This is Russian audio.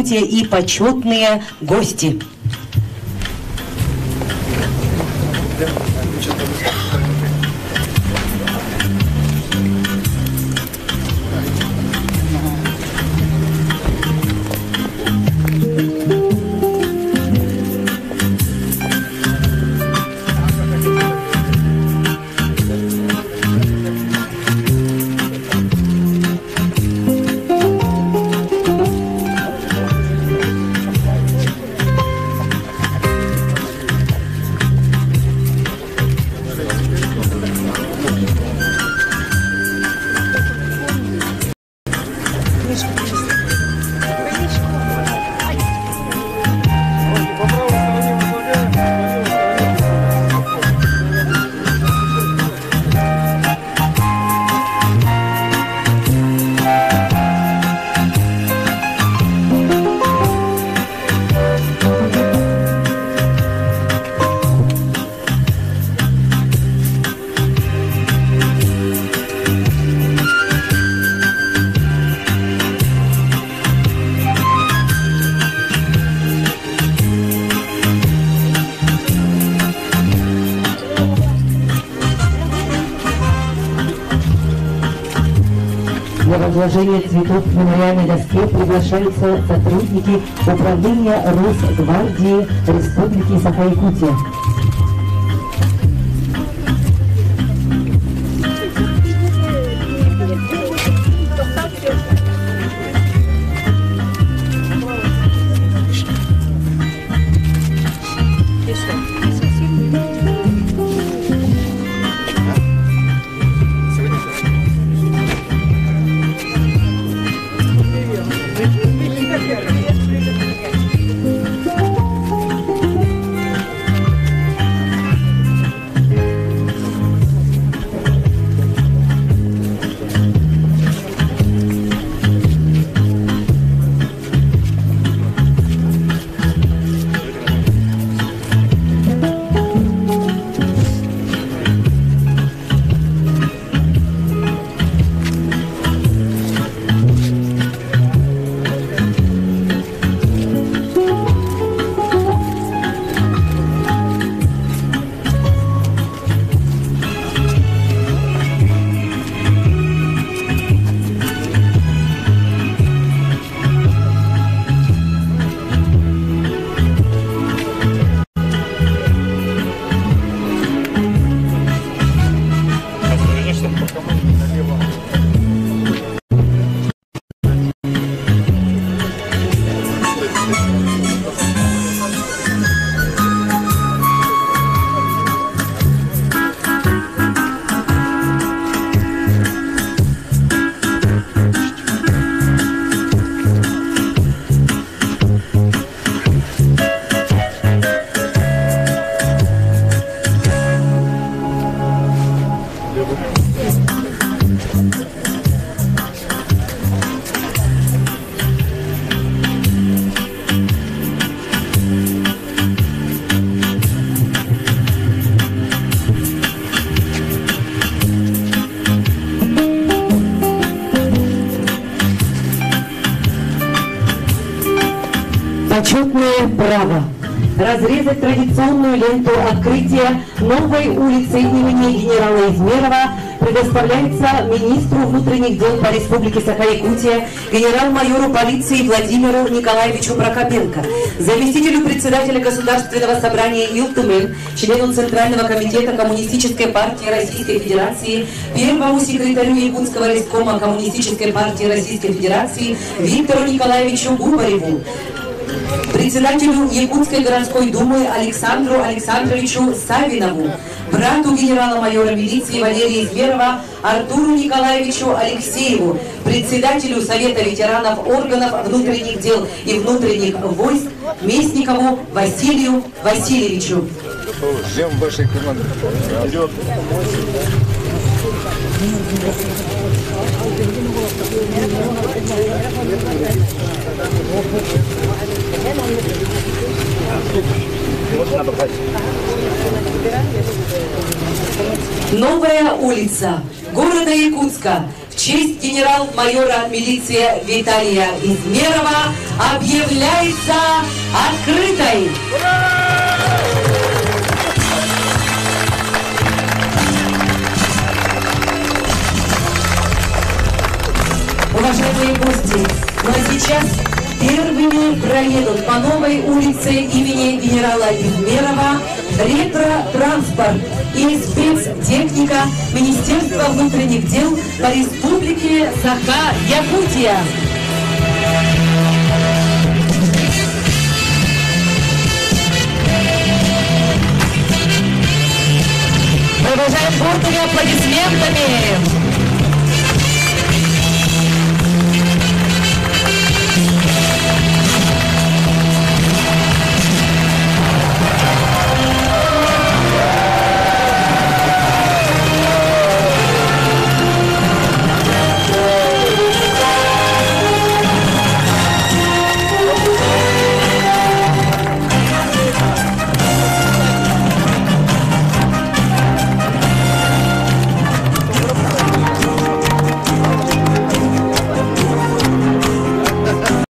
Якутия и почетные гости. Для возложения цветов к мемориальной доске приглашаются сотрудники Управления Росгвардии Республики Саха-Якутия. Почетное право разрезать традиционную ленту открытия новой улицы имени генерала Измерова предоставляется министру внутренних дел по Республике Саха-Якутия, генерал-майору полиции Владимиру Николаевичу Прокопенко, заместителю председателя Государственного собрания Илтумен, члену Центрального комитета Коммунистической партии Российской Федерации, первому секретарю Якутского райкома Коммунистической партии Российской Федерации Виктору Николаевичу Губареву, председателю Якутской городской думы Александру Александровичу Савинову, брату генерала-майора милиции Валерия Измерова Артуру Николаевичу Алексееву, председателю Совета ветеранов органов внутренних дел и внутренних войск Местникову Василию Васильевичу. Ждем вашей команды. Вперед! Новая улица города Якутска в в честь генерал-майора милиции Виталия Измерова объявляется открытой. Уважаемые гости, ну а сейчас первыми проедут по новой улице имени генерала Измерова ретро-транспорт и спецтехника Министерства внутренних дел по Республике Саха-Якутия. Продолжаем бурными аплодисментами.